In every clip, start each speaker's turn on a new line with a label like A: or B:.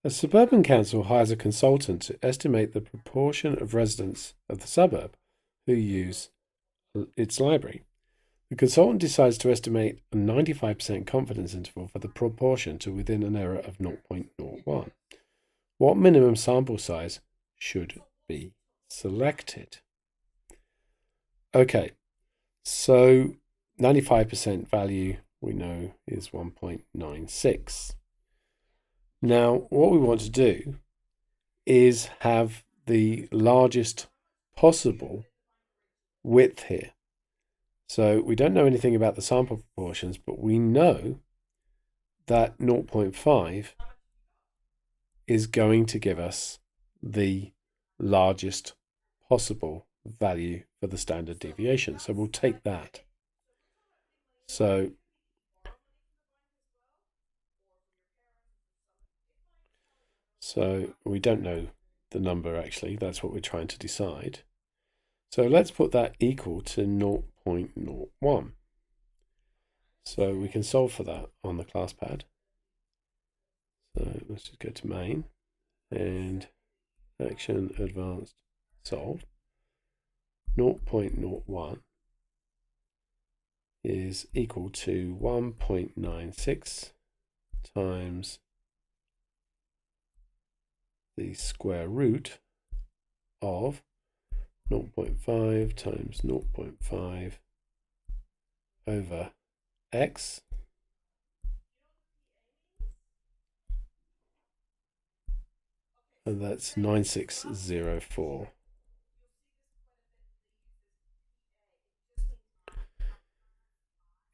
A: A suburban council hires a consultant to estimate the proportion of residents of the suburb who use its library. The consultant decides to estimate a 95% confidence interval for the proportion to within an error of 0.01. What minimum sample size should be selected? Okay, so 95% value we know is 1.96. Now, what we want to do is have the largest possible width here. So we don't know anything about the sample proportions, but we know that 0.5 is going to give us the largest possible value for the standard deviation. So we'll take that. So we don't know the number actually. That's what we're trying to decide. So let's put that equal to 0.01. So we can solve for that on the class pad. So let's just go to main and action advanced solve. 0.01 is equal to 1.96 times the square root of 0.5 times 0.5 over x and that's 9604.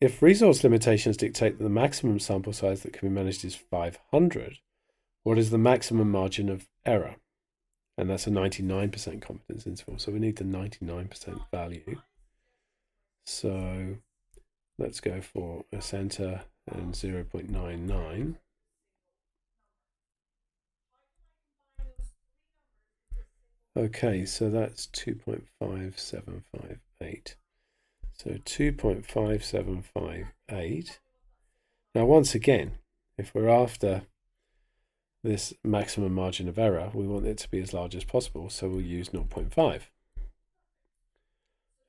A: If resource limitations dictate that the maximum sample size that can be managed is 500, what is the maximum margin of error? And that's a 99% confidence interval. So we need the 99% value. So let's go for a center and 0.99. Okay, so that's 2.5758. So 2.5758. Now, once again, if we're after this maximum margin of error, we want it to be as large as possible, so we'll use 0.5.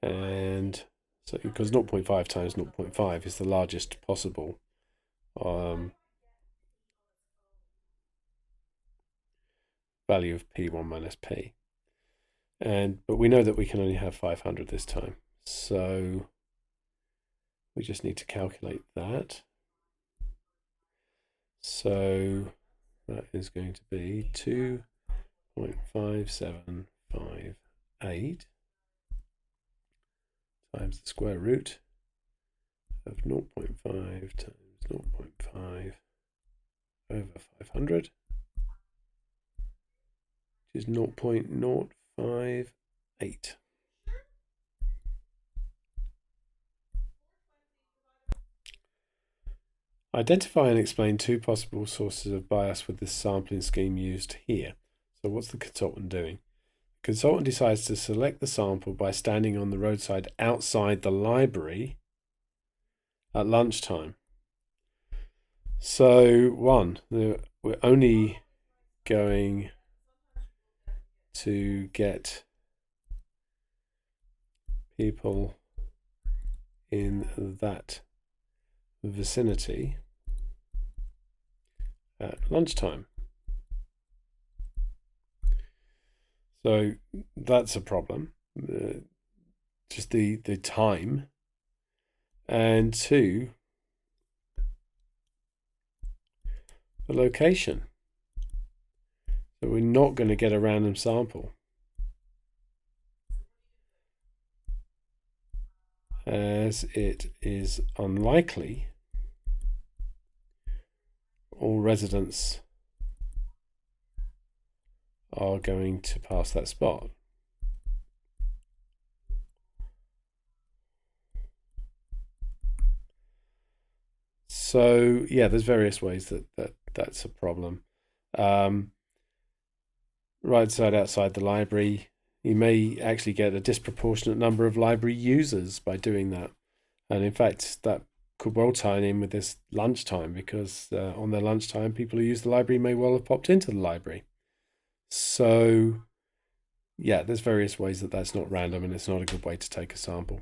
A: And so because 0.5 times 0.5 is the largest possible value of P1 minus P. But we know that we can only have 500 this time. So we just need to calculate that. So that is going to be 2.5758 times the square root of 0.5 times 0.5 over 500, which is 0.058. Identify and explain two possible sources of bias with this sampling scheme used here. So what's the consultant doing? The consultant decides to select the sample by standing on the roadside outside the library at lunchtime. So we're only going to get people in that vicinity at lunchtime. So that's a problem, just the time. And two, the location. So we're not going to get a random sample, as it is unlikely all residents are going to pass that spot. So yeah, there's various ways that's a problem. Right side outside the library, you may actually get a disproportionate number of library users by doing that. And in fact, that could well tie in with this lunchtime, because on their lunchtime, people who use the library may well have popped into the library. So yeah, there's various ways that that's not random, and it's not a good way to take a sample.